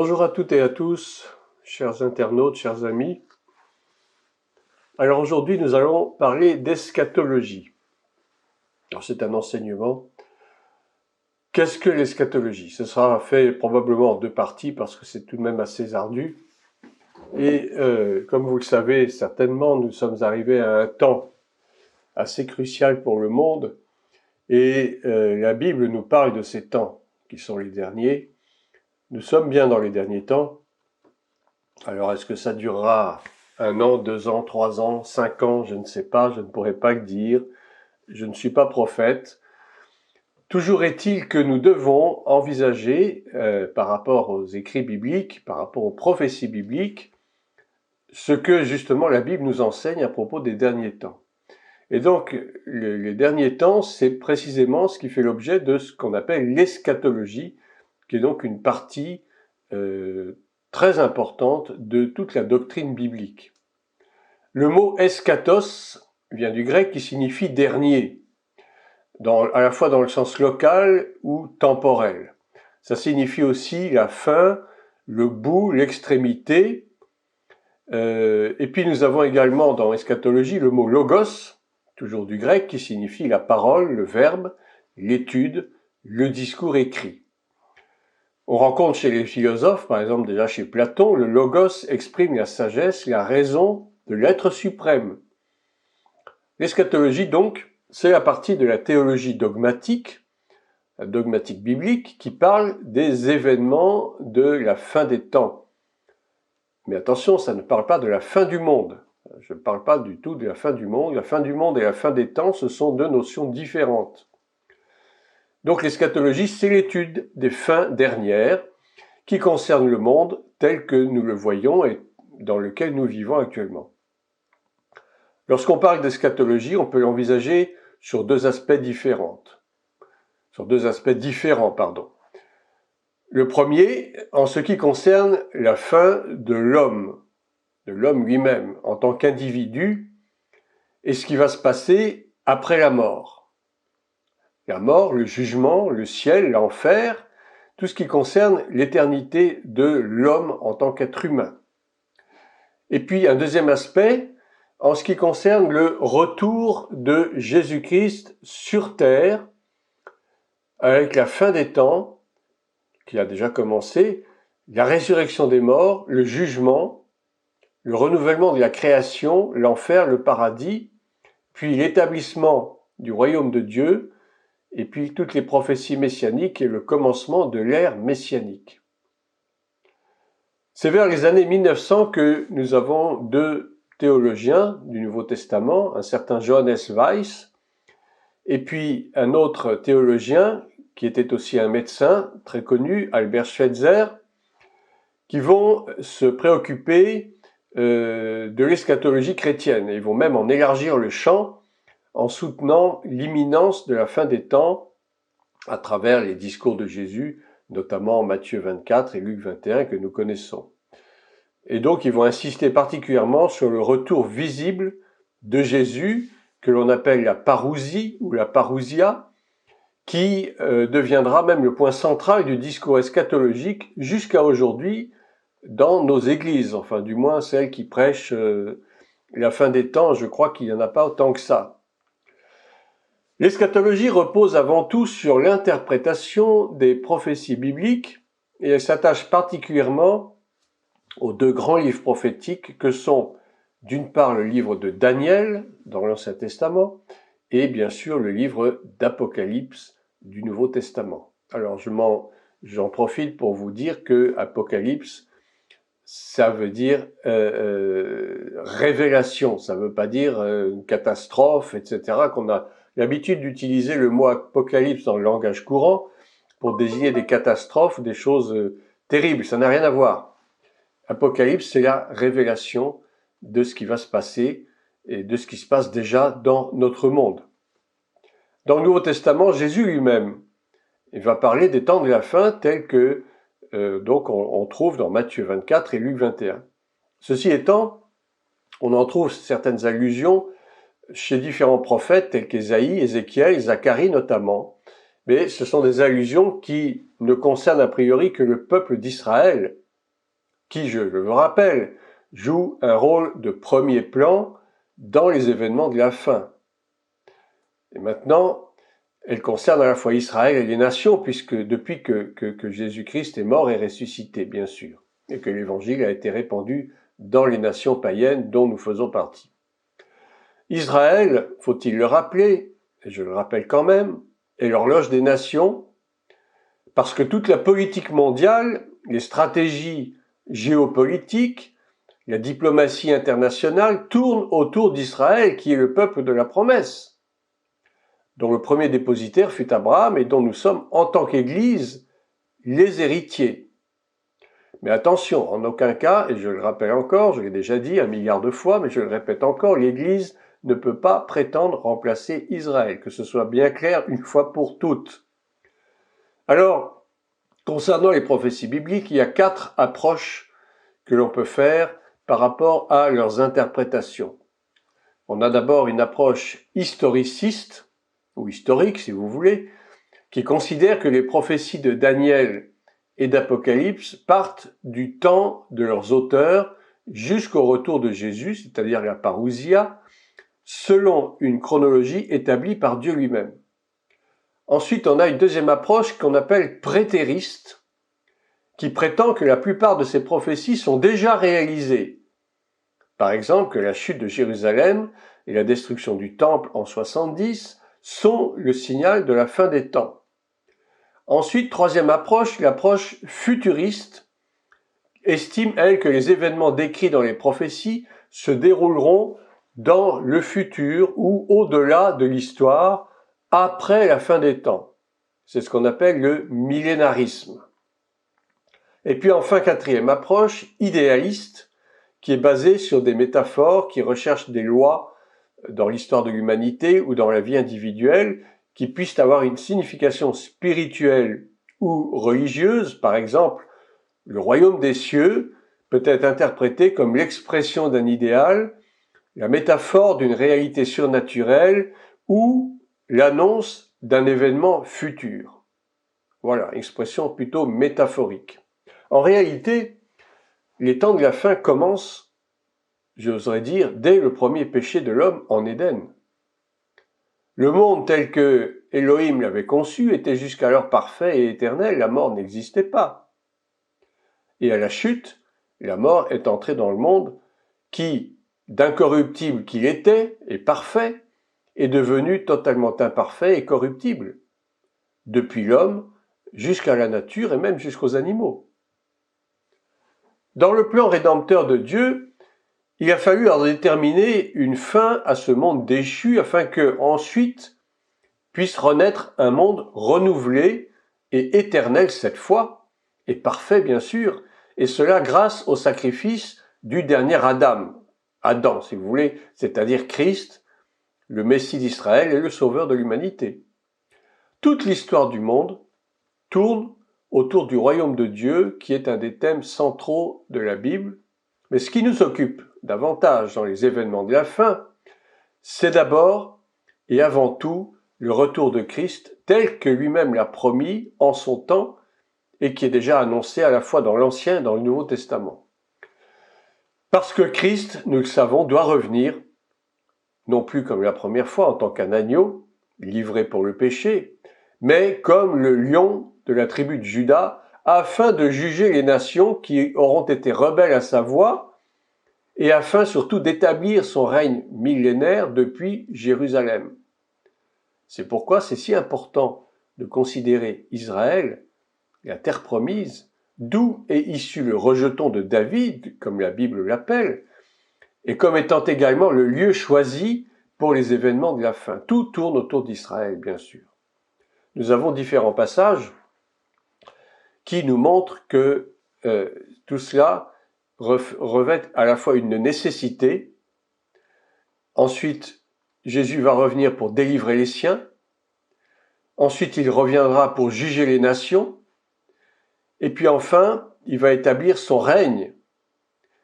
Bonjour à toutes et à tous, chers internautes, chers amis. Alors aujourd'hui, nous allons parler d'eschatologie. Alors c'est un enseignement. Qu'est-ce que l'eschatologie? Ce sera fait probablement en deux parties parce que c'est tout de même assez ardu. Et comme vous le savez certainement, nous sommes arrivés à un temps assez crucial pour le monde. Et la Bible nous parle de ces temps qui sont les derniers. Nous sommes bien dans les derniers temps. Alors, est-ce que ça durera 1 an, 2 ans, 3 ans, 5 ans? Je ne sais pas, je ne pourrais pas le dire. Je ne suis pas prophète. Toujours est-il que nous devons envisager, par rapport aux écrits bibliques, par rapport aux prophéties bibliques, ce que justement la Bible nous enseigne à propos des derniers temps. Et donc, les derniers temps, c'est précisément ce qui fait l'objet de ce qu'on appelle l'eschatologie, qui est donc une partie très importante de toute la doctrine biblique. Le mot eschatos vient du grec qui signifie dernier, à la fois dans le sens local ou temporel. Ça signifie aussi la fin, le bout, l'extrémité. Et puis nous avons également dans eschatologie le mot logos, toujours du grec, qui signifie la parole, le verbe, l'étude, le discours écrit. On rencontre chez les philosophes, par exemple déjà chez Platon, le logos exprime la sagesse, la raison de l'être suprême. L'eschatologie donc, c'est la partie de la théologie dogmatique, la dogmatique biblique, qui parle des événements de la fin des temps. Mais attention, ça ne parle pas de la fin du monde. Je ne parle pas du tout de la fin du monde. La fin du monde et la fin des temps, ce sont deux notions différentes. Donc l'eschatologie, c'est l'étude des fins dernières qui concernent le monde tel que nous le voyons et dans lequel nous vivons actuellement. Lorsqu'on parle d'eschatologie, on peut l'envisager sur deux aspects différents. Le premier, en ce qui concerne la fin de l'homme lui-même en tant qu'individu, et ce qui va se passer après la mort. La mort, le jugement, le ciel, l'enfer, tout ce qui concerne l'éternité de l'homme en tant qu'être humain. Et puis un deuxième aspect, en ce qui concerne le retour de Jésus-Christ sur terre, avec la fin des temps, qui a déjà commencé, la résurrection des morts, le jugement, le renouvellement de la création, l'enfer, le paradis, puis l'établissement du royaume de Dieu, et puis toutes les prophéties messianiques et le commencement de l'ère messianique. C'est vers les années 1900 que nous avons deux théologiens du Nouveau Testament, un certain Johannes Weiss, et puis un autre théologien qui était aussi un médecin très connu, Albert Schweitzer, qui vont se préoccuper de l'eschatologie chrétienne. Et ils vont même en élargir le champ en soutenant l'imminence de la fin des temps à travers les discours de Jésus, notamment Matthieu 24 et Luc 21 que nous connaissons. Et donc ils vont insister particulièrement sur le retour visible de Jésus, que l'on appelle la parousie ou la parousia, qui deviendra même le point central du discours eschatologique jusqu'à aujourd'hui dans nos églises, enfin du moins celles qui prêchent la fin des temps. Je crois qu'il n'y en a pas autant que ça. L'eschatologie repose avant tout sur l'interprétation des prophéties bibliques et elle s'attache particulièrement aux deux grands livres prophétiques que sont d'une part le livre de Daniel dans l'Ancien Testament et bien sûr le livre d'Apocalypse du Nouveau Testament. Alors j'en profite pour vous dire que Apocalypse, ça veut dire révélation, ça veut pas dire une catastrophe, etc. qu'on a l'habitude d'utiliser le mot apocalypse dans le langage courant pour désigner des catastrophes, des choses terribles. Ça n'a rien à voir. Apocalypse, c'est la révélation de ce qui va se passer et de ce qui se passe déjà dans notre monde. Dans le Nouveau Testament, Jésus lui-même, il va parler des temps de la fin tels que donc on trouve dans Matthieu 24 et Luc 21. Ceci étant, on en trouve certaines allusions chez différents prophètes tels qu'Ésaïe, Ézéchiel, Zacharie notamment, mais ce sont des allusions qui ne concernent a priori que le peuple d'Israël qui, je le rappelle, joue un rôle de premier plan dans les événements de la fin. Et maintenant, elle concerne à la fois Israël et les nations, puisque depuis que Jésus-Christ est mort et ressuscité, bien sûr, et que l'Évangile a été répandu dans les nations païennes dont nous faisons partie. Israël, faut-il le rappeler, et je le rappelle quand même, est l'horloge des nations, parce que toute la politique mondiale, les stratégies géopolitiques, la diplomatie internationale tournent autour d'Israël, qui est le peuple de la promesse, dont le premier dépositaire fut Abraham et dont nous sommes, en tant qu'Église, les héritiers. Mais attention, en aucun cas, et je le rappelle encore, je l'ai déjà dit 1 milliard de fois, mais je le répète encore, l'Église ne peut pas prétendre remplacer Israël, que ce soit bien clair une fois pour toutes. Alors, concernant les prophéties bibliques, il y a 4 approches que l'on peut faire par rapport à leurs interprétations. On a d'abord une approche historiciste, ou historique si vous voulez, qui considère que les prophéties de Daniel et d'Apocalypse partent du temps de leurs auteurs jusqu'au retour de Jésus, c'est-à-dire la parousia, selon une chronologie établie par Dieu lui-même. Ensuite, on a une deuxième approche qu'on appelle prétériste, qui prétend que la plupart de ces prophéties sont déjà réalisées. Par exemple, que la chute de Jérusalem et la destruction du temple en 70 sont le signal de la fin des temps. Ensuite, troisième approche, l'approche futuriste, estime, elle, que les événements décrits dans les prophéties se dérouleront dans le futur ou au-delà de l'histoire, après la fin des temps. C'est ce qu'on appelle le millénarisme. Et puis enfin, quatrième approche, idéaliste, qui est basée sur des métaphores qui recherchent des lois dans l'histoire de l'humanité ou dans la vie individuelle qui puissent avoir une signification spirituelle ou religieuse. Par exemple, le royaume des cieux peut être interprété comme l'expression d'un idéal, la métaphore d'une réalité surnaturelle ou l'annonce d'un événement futur. Voilà, expression plutôt métaphorique. En réalité, les temps de la fin commencent, j'oserais dire, dès le premier péché de l'homme en Éden. Le monde tel que Elohim l'avait conçu était jusqu'alors parfait et éternel, la mort n'existait pas. Et à la chute, la mort est entrée dans le monde qui, d'incorruptible qu'il était et parfait, est devenu totalement imparfait et corruptible, depuis l'homme jusqu'à la nature et même jusqu'aux animaux. Dans le plan rédempteur de Dieu, il a fallu en déterminer une fin à ce monde déchu afin que, ensuite, puisse renaître un monde renouvelé et éternel cette fois, et parfait bien sûr, et cela grâce au sacrifice du dernier Adam si vous voulez, c'est-à-dire Christ, le Messie d'Israël et le Sauveur de l'humanité. Toute l'histoire du monde tourne autour du royaume de Dieu, qui est un des thèmes centraux de la Bible. Mais ce qui nous occupe davantage dans les événements de la fin, c'est d'abord et avant tout le retour de Christ tel que lui-même l'a promis en son temps et qui est déjà annoncé à la fois dans l'Ancien et dans le Nouveau Testament. Parce que Christ, nous le savons, doit revenir, non plus comme la première fois en tant qu'un agneau, livré pour le péché, mais comme le lion de la tribu de Juda, afin de juger les nations qui auront été rebelles à sa voix, et afin surtout d'établir son règne millénaire depuis Jérusalem. C'est pourquoi c'est si important de considérer Israël, la terre promise, d'où est issu le rejeton de David, comme la Bible l'appelle, et comme étant également le lieu choisi pour les événements de la fin. Tout tourne autour d'Israël, bien sûr. Nous avons différents passages qui nous montrent que tout cela revêt à la fois une nécessité. Ensuite, Jésus va revenir pour délivrer les siens. Ensuite, il reviendra pour juger les nations. Et puis enfin, il va établir son règne.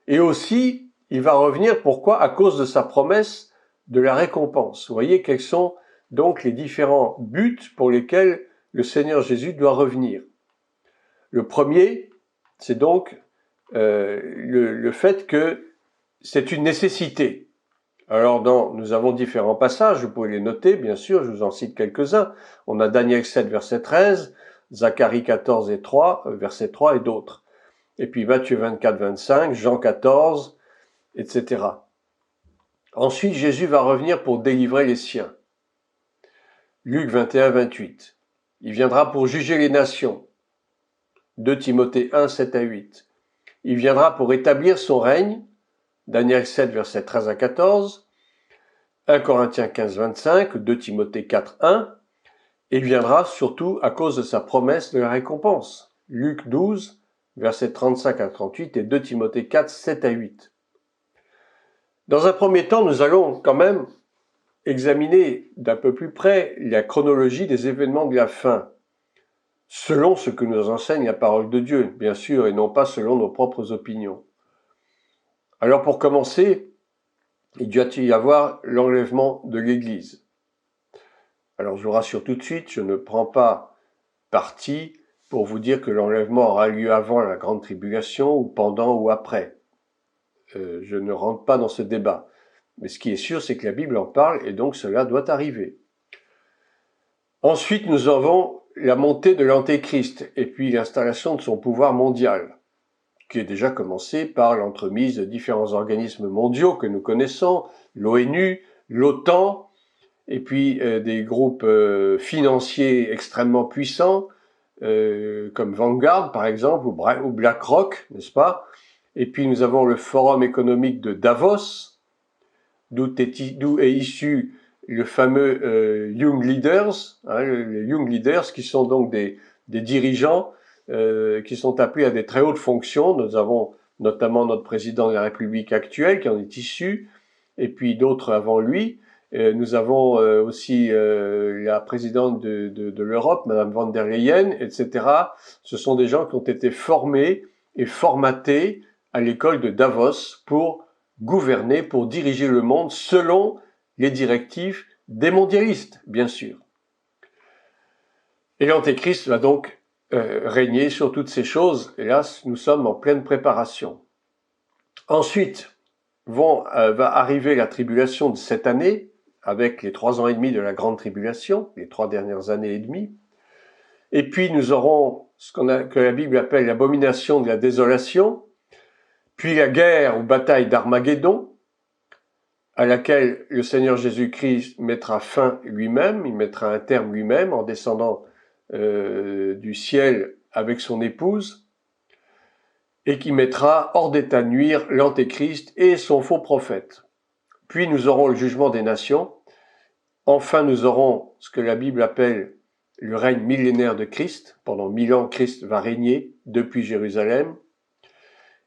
Et aussi, il va revenir, pourquoi? À cause de sa promesse de la récompense. Vous voyez quels sont donc les différents buts pour lesquels le Seigneur Jésus doit revenir. Le premier, c'est donc le fait que c'est une nécessité. Alors, nous avons différents passages, vous pouvez les noter, bien sûr, je vous en cite quelques-uns. On a Daniel 7, verset 13, Zacharie 14 et 3, verset 3 et d'autres. Et puis Matthieu 24, 25, Jean 14, etc. Ensuite, Jésus va revenir pour délivrer les siens. Luc 21, 28. Il viendra pour juger les nations. 2 Timothée 1, 7 à 8. Il viendra pour établir son règne. Daniel 7, verset 13 à 14. 1 Corinthiens 15, 25, 2 Timothée 4, 1, et viendra surtout à cause de sa promesse de la récompense. Luc 12, versets 35 à 38 et 2 Timothée 4, 7 à 8. Dans un premier temps, nous allons quand même examiner d'un peu plus près la chronologie des événements de la fin, selon ce que nous enseigne la parole de Dieu, bien sûr, et non pas selon nos propres opinions. Alors pour commencer, il doit y avoir l'enlèvement de l'Église. Alors je vous rassure tout de suite, je ne prends pas parti pour vous dire que l'enlèvement aura lieu avant la grande tribulation ou pendant ou après. Je ne rentre pas dans ce débat. Mais ce qui est sûr, c'est que la Bible en parle et donc cela doit arriver. Ensuite, nous avons la montée de l'Antéchrist et puis l'installation de son pouvoir mondial, qui est déjà commencé par l'entremise de différents organismes mondiaux que nous connaissons, l'ONU, l'OTAN, et puis des groupes financiers extrêmement puissants, comme Vanguard par exemple, ou BlackRock, n'est-ce pas? Et puis nous avons le Forum économique de Davos, d'où est issu le fameux Young Leaders, les Young Leaders qui sont donc des dirigeants qui sont appelés à des très hautes fonctions. Nous avons notamment notre président de la République actuelle qui en est issu, et puis d'autres avant lui. Nous avons aussi la présidente de l'Europe, Madame von der Leyen, etc. Ce sont des gens qui ont été formés et formatés à l'école de Davos pour gouverner, pour diriger le monde selon les directives des mondialistes, bien sûr. Et l'Antéchrist va donc régner sur toutes ces choses. Et là, nous sommes en pleine préparation. Ensuite, va arriver la tribulation de cette année, avec les 3 ans et demi de la grande tribulation, les 3 dernières années et demie. Et puis nous aurons ce que la Bible appelle l'abomination de la désolation, puis la guerre ou bataille d'Armageddon, à laquelle le Seigneur Jésus-Christ mettra fin lui-même, il mettra un terme lui-même en descendant du ciel avec son épouse, et qui mettra hors d'état de nuire l'Antéchrist et son faux prophète. Puis nous aurons le jugement des nations. Enfin, nous aurons ce que la Bible appelle le règne millénaire de Christ. Pendant 1000 ans, Christ va régner depuis Jérusalem.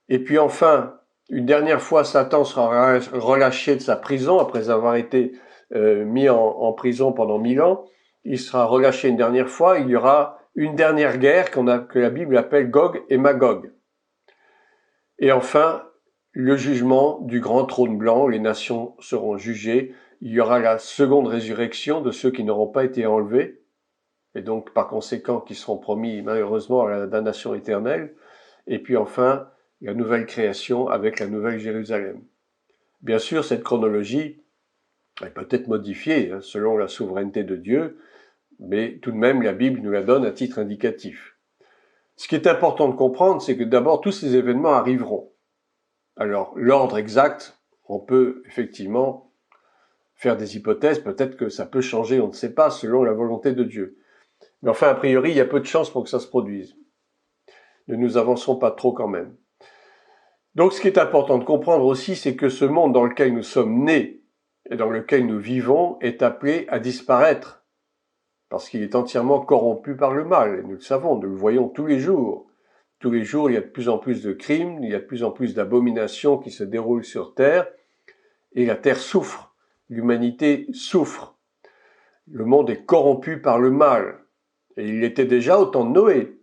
Et puis enfin, une dernière fois, Satan sera relâché de sa prison après avoir été mis en prison pendant 1000 ans. Il sera relâché une dernière fois. Il y aura une dernière guerre que la Bible appelle Gog et Magog. Et enfin, le jugement du grand trône blanc. Les nations seront jugées. Il y aura la seconde résurrection de ceux qui n'auront pas été enlevés, et donc par conséquent qui seront promis malheureusement à la damnation éternelle. Et puis enfin, la nouvelle création avec la nouvelle Jérusalem. Bien sûr, cette chronologie est peut-être modifiée selon la souveraineté de Dieu, mais tout de même, la Bible nous la donne à titre indicatif. Ce qui est important de comprendre, c'est que d'abord, tous ces événements arriveront. Alors, l'ordre exact, on peut effectivement faire des hypothèses, peut-être que ça peut changer, on ne sait pas, selon la volonté de Dieu. Mais enfin, a priori, il y a peu de chances pour que ça se produise. Ne nous avançons pas trop quand même. Donc, ce qui est important de comprendre aussi, c'est que ce monde dans lequel nous sommes nés et dans lequel nous vivons est appelé à disparaître, parce qu'il est entièrement corrompu par le mal, et nous le savons, nous le voyons tous les jours. Tous les jours, il y a de plus en plus de crimes, il y a de plus en plus d'abominations qui se déroulent sur Terre, et la Terre souffre, l'humanité souffre. Le monde est corrompu par le mal, et il l'était déjà au temps de Noé,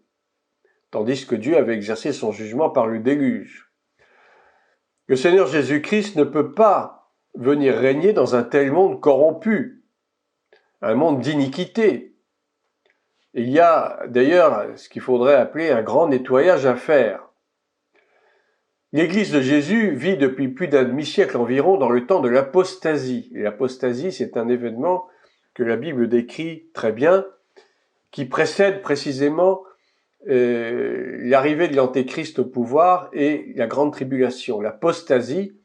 tandis que Dieu avait exercé son jugement par le déluge. Le Seigneur Jésus-Christ ne peut pas venir régner dans un tel monde corrompu, un monde d'iniquité. Il y a d'ailleurs ce qu'il faudrait appeler un grand nettoyage à faire. L'Église de Jésus vit depuis plus d'un demi-siècle environ dans le temps de l'apostasie. Et l'apostasie, c'est un événement que la Bible décrit très bien, qui précède précisément l'arrivée de l'Antéchrist au pouvoir et la grande tribulation. L'apostasie,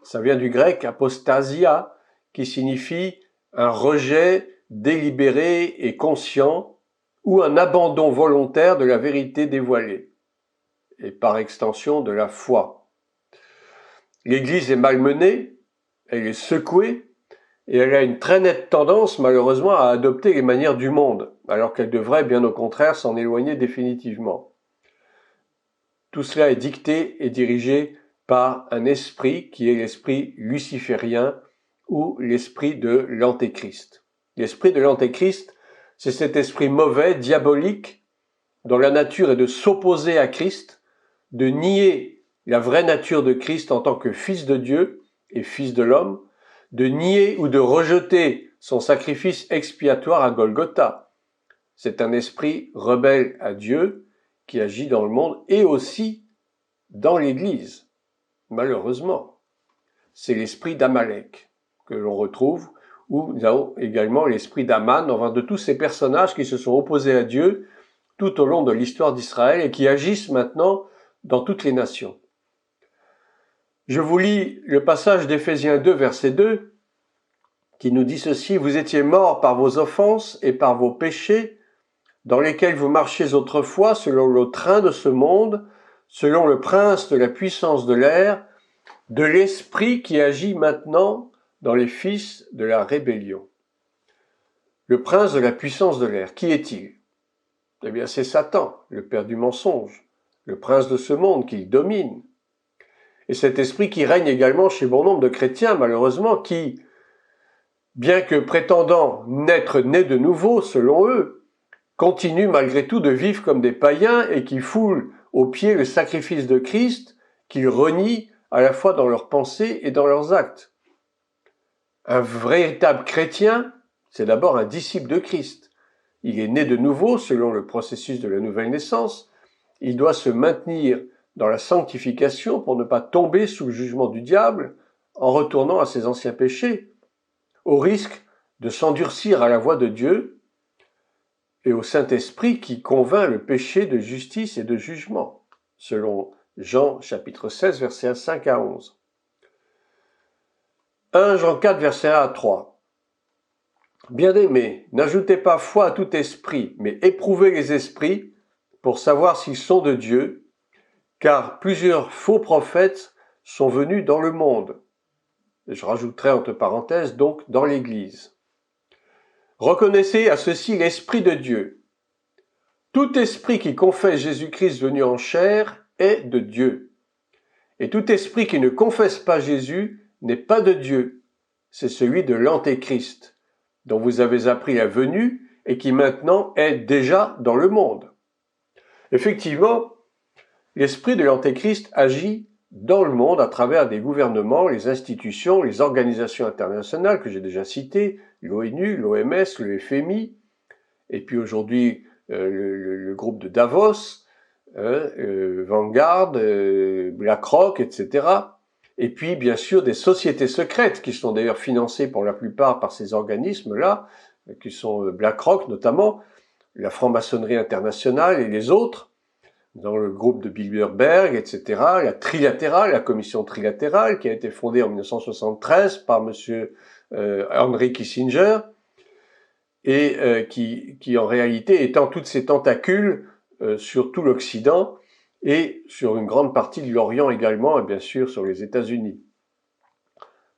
ça vient du grec apostasia, qui signifie un rejet délibéré et conscient ou un abandon volontaire de la vérité dévoilée et par extension de la foi. L'Église est malmenée, elle est secouée et elle a une très nette tendance malheureusement à adopter les manières du monde, alors qu'elle devrait bien au contraire s'en éloigner définitivement. Tout cela est dicté et dirigé par un esprit qui est l'esprit luciférien ou l'esprit de l'Antéchrist. L'esprit de l'Antéchrist, c'est cet esprit mauvais, diabolique, dont la nature est de s'opposer à Christ, de nier la vraie nature de Christ en tant que Fils de Dieu et Fils de l'homme, de nier ou de rejeter son sacrifice expiatoire à Golgotha. C'est un esprit rebelle à Dieu qui agit dans le monde et aussi dans l'Église, malheureusement. C'est l'esprit d'Amalek que l'on retrouve, où nous avons également l'esprit d'Aman, enfin de tous ces personnages qui se sont opposés à Dieu tout au long de l'histoire d'Israël et qui agissent maintenant dans toutes les nations. Je vous lis le passage d'Éphésiens 2, verset 2, qui nous dit ceci: « Vous étiez morts par vos offenses et par vos péchés, dans lesquels vous marchiez autrefois selon le train de ce monde, selon le prince de la puissance de l'air, de l'esprit qui agit maintenant dans les fils de la rébellion. » Le prince de la puissance de l'air, qui est-il? Eh bien, c'est Satan, le père du mensonge, le prince de ce monde qu'il domine. Et cet esprit qui règne également chez bon nombre de chrétiens, malheureusement, qui, bien que prétendant n'être nés de nouveau, selon eux, continuent malgré tout de vivre comme des païens et qui foulent aux pieds le sacrifice de Christ, qu'ils renient à la fois dans leurs pensées et dans leurs actes. Un véritable chrétien, c'est d'abord un disciple de Christ. Il est né de nouveau selon le processus de la nouvelle naissance. Il doit se maintenir dans la sanctification pour ne pas tomber sous le jugement du diable en retournant à ses anciens péchés, au risque de s'endurcir à la voix de Dieu et au Saint-Esprit qui convainc le péché de justice et de jugement, selon Jean chapitre 16, versets 5 à 11. 1 Jean 4, versets 1 à 3. Bien-aimés, n'ajoutez pas foi à tout esprit, mais éprouvez les esprits pour savoir s'ils sont de Dieu, car plusieurs faux prophètes sont venus dans le monde. Et je rajouterai entre parenthèses donc dans l'Église. Reconnaissez à ceci l'Esprit de Dieu. Tout esprit qui confesse Jésus-Christ venu en chair est de Dieu. Et tout esprit qui ne confesse pas Jésus n'est pas de Dieu. C'est celui de l'Antéchrist, dont vous avez appris la venue et qui maintenant est déjà dans le monde. Effectivement, l'esprit de l'Antéchrist agit dans le monde à travers des gouvernements, les institutions, les organisations internationales que j'ai déjà citées, l'ONU, l'OMS, le FMI, et puis aujourd'hui le groupe de Davos, Vanguard, BlackRock, etc. Et puis bien sûr des sociétés secrètes qui sont d'ailleurs financées pour la plupart par ces organismes-là, qui sont BlackRock notamment, la franc-maçonnerie internationale et les autres, dans le groupe de Bilderberg, etc., la trilatérale, la commission trilatérale qui a été fondée en 1973 par monsieur Henry Kissinger et qui en réalité étend toutes ses tentacules sur tout l'Occident et sur une grande partie de l'Orient également et bien sûr sur les États-Unis.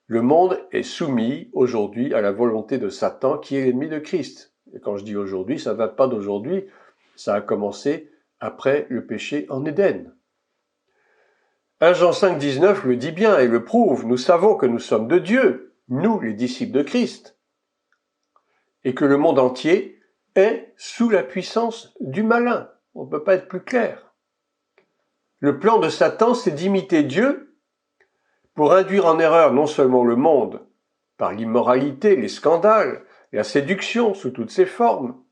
Le monde est soumis aujourd'hui à la volonté de Satan qui est l'ennemi de Christ. Et quand je dis aujourd'hui, ça ne date pas d'aujourd'hui, ça a commencé après le péché en Éden. 1 Jean 5, 19 le dit bien et le prouve. Nous savons que nous sommes de Dieu, nous les disciples de Christ, et que le monde entier est sous la puissance du malin. On ne peut pas être plus clair. Le plan de Satan, c'est d'imiter Dieu pour induire en erreur non seulement le monde par l'immoralité, les scandales, la séduction sous toutes ses formes,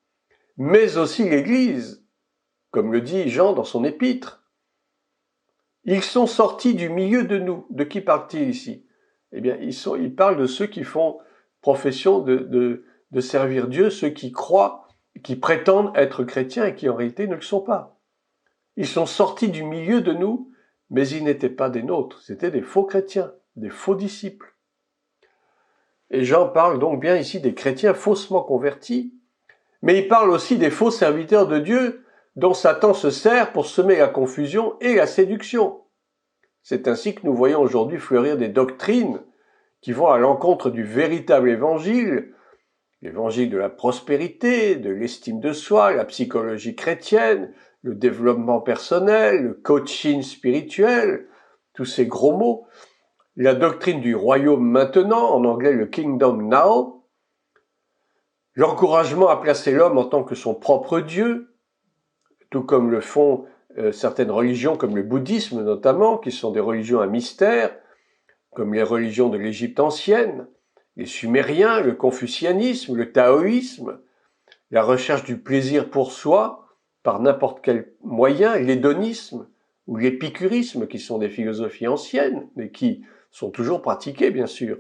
mais aussi l'Église, comme le dit Jean dans son épître. Ils sont sortis du milieu de nous. De qui parle-t-il ici? Eh bien, il parle de ceux qui font profession de servir Dieu, ceux qui croient, qui prétendent être chrétiens et qui en réalité ne le sont pas. Ils sont sortis du milieu de nous, mais ils n'étaient pas des nôtres. C'était des faux chrétiens, des faux disciples. Et Jean parle donc bien ici des chrétiens faussement convertis, mais il parle aussi des faux serviteurs de Dieu dont Satan se sert pour semer la confusion et la séduction. C'est ainsi que nous voyons aujourd'hui fleurir des doctrines qui vont à l'encontre du véritable évangile, l'évangile de la prospérité, de l'estime de soi, la psychologie chrétienne, le développement personnel, le coaching spirituel, tous ces gros mots, la doctrine du royaume maintenant, en anglais le kingdom now, l'encouragement à placer l'homme en tant que son propre Dieu, tout comme le font certaines religions comme le bouddhisme notamment, qui sont des religions à mystère, comme les religions de l'Égypte ancienne, les Sumériens, le confucianisme, le taoïsme, la recherche du plaisir pour soi par n'importe quel moyen, l'hédonisme ou l'épicurisme, qui sont des philosophies anciennes, mais qui sont toujours pratiquées, bien sûr.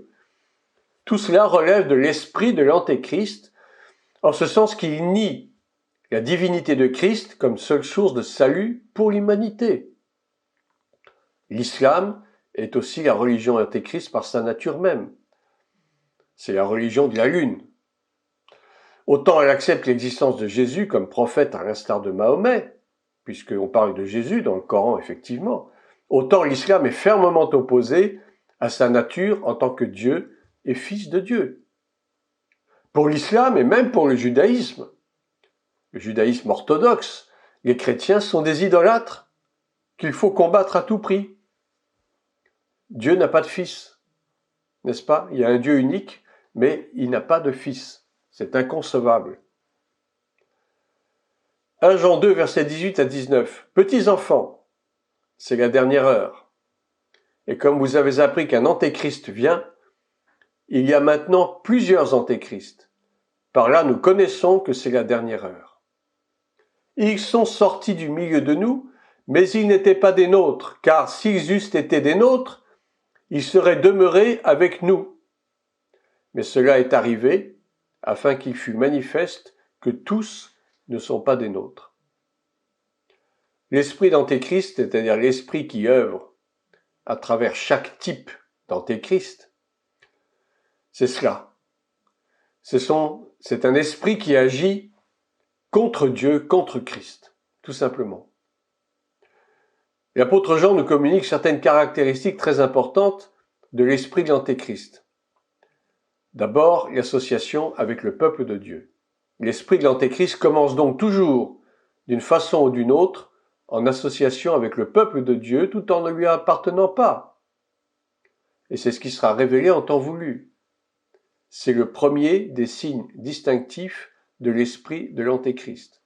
Tout cela relève de l'esprit de l'Antéchrist, en ce sens qu'il nie la divinité de Christ comme seule source de salut pour l'humanité. L'islam est aussi la religion antéchrist par sa nature même. C'est la religion de la lune. Autant elle accepte l'existence de Jésus comme prophète à l'instar de Mahomet, puisqu'on parle de Jésus dans le Coran effectivement, autant l'islam est fermement opposé à sa nature en tant que Dieu et fils de Dieu. Pour l'islam et même pour le judaïsme orthodoxe, les chrétiens sont des idolâtres qu'il faut combattre à tout prix. Dieu n'a pas de fils, n'est-ce pas? Il y a un Dieu unique, mais il n'a pas de fils. C'est inconcevable. 1 Jean 2, versets 18 à 19. Petits enfants, c'est la dernière heure. Et comme vous avez appris qu'un antéchrist vient, il y a maintenant plusieurs antéchrists. Par là, nous connaissons que c'est la dernière heure. Ils sont sortis du milieu de nous, mais ils n'étaient pas des nôtres, car s'ils eussent été des nôtres, ils seraient demeurés avec nous. Mais cela est arrivé afin qu'il fût manifeste que tous ne sont pas des nôtres. L'esprit d'antéchrist, c'est-à-dire l'esprit qui œuvre à travers chaque type d'antéchrist, c'est cela. C'est un esprit qui agit contre Dieu, contre Christ, tout simplement. L'apôtre Jean nous communique certaines caractéristiques très importantes de l'esprit de l'antéchrist. D'abord, l'association avec le peuple de Dieu. L'esprit de l'antéchrist commence donc toujours, d'une façon ou d'une autre, en association avec le peuple de Dieu tout en ne lui appartenant pas. Et c'est ce qui sera révélé en temps voulu. C'est le premier des signes distinctifs de l'esprit de l'antéchrist.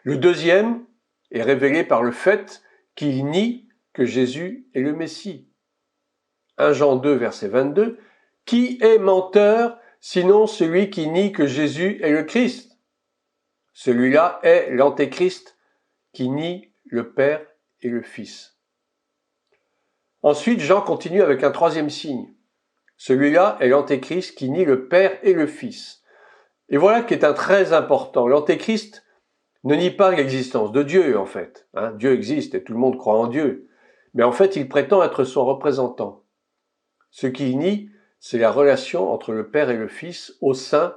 Le deuxième est révélé par le fait qu'il nie que Jésus est le Messie. 1 Jean 2, verset 22, « Qui est menteur sinon celui qui nie que Jésus est le Christ ?» Celui-là est l'antéchrist qui nie le Père et le Fils. Ensuite, Jean continue avec un troisième signe. Celui-là est l'antéchrist qui nie le Père et le Fils. Et voilà qui est un très important. L'antéchrist ne nie pas l'existence de Dieu, en fait. Dieu existe et tout le monde croit en Dieu. Mais en fait, il prétend être son représentant. Ce qu'il nie, c'est la relation entre le Père et le Fils au sein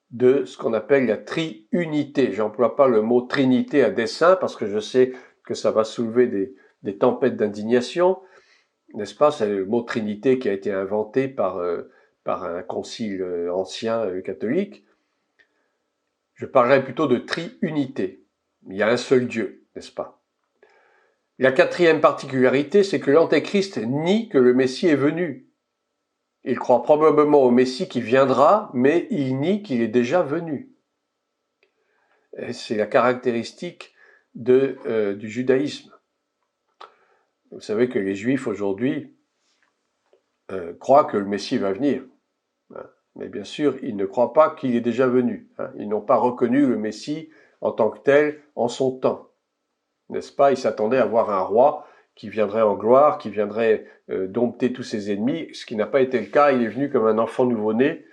de ce qu'on appelle la triunité. J'emploie pas le mot trinité à dessein parce que je sais que ça va soulever des tempêtes d'indignation, n'est-ce pas? C'est le mot trinité qui a été inventé par un concile ancien catholique. Je parlerai plutôt de triunité. Il y a un seul Dieu, n'est-ce pas? La quatrième particularité, c'est que l'antéchrist nie que le Messie est venu. Il croit probablement au Messie qui viendra, mais il nie qu'il est déjà venu. Et c'est la caractéristique du judaïsme. Vous savez que les Juifs aujourd'hui croient que le Messie va venir. Mais bien sûr, ils ne croient pas qu'il est déjà venu. Ils n'ont pas reconnu le Messie en tant que tel en son temps. N'est-ce pas? Ils s'attendaient à voir un roi qui viendrait en gloire, qui viendrait dompter tous ses ennemis, ce qui n'a pas été le cas. Il est venu comme un enfant nouveau-né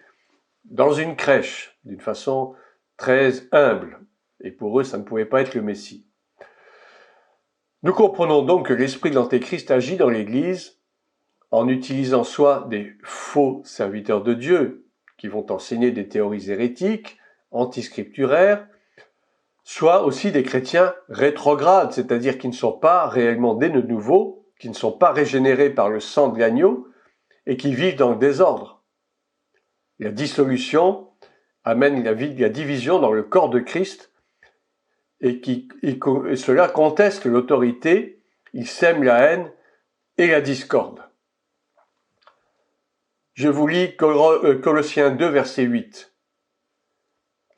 dans une crèche, d'une façon très humble. Et pour eux, ça ne pouvait pas être le Messie. Nous comprenons donc que l'esprit de l'Antéchrist agit dans l'Église en utilisant soit des faux serviteurs de Dieu qui vont enseigner des théories hérétiques, antiscripturaires, soit aussi des chrétiens rétrogrades, c'est-à-dire qui ne sont pas réellement nés de nouveau, qui ne sont pas régénérés par le sang de l'agneau et qui vivent dans le désordre. La dissolution amène la division dans le corps de Christ et cela conteste l'autorité, il sème la haine et la discorde. Je vous lis Colossiens 2, verset 8.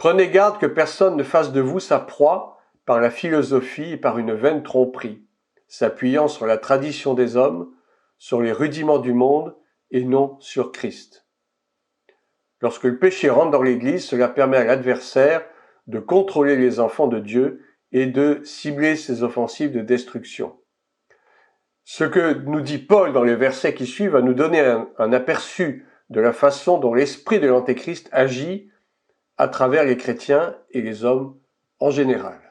Prenez garde que personne ne fasse de vous sa proie par la philosophie et par une vaine tromperie, s'appuyant sur la tradition des hommes, sur les rudiments du monde et non sur Christ. Lorsque le péché rentre dans l'Église, cela permet à l'adversaire de contrôler les enfants de Dieu et de cibler ses offensives de destruction. Ce que nous dit Paul dans les versets qui suivent va nous donner un aperçu de la façon dont l'esprit de l'Antéchrist agit à travers les chrétiens et les hommes en général.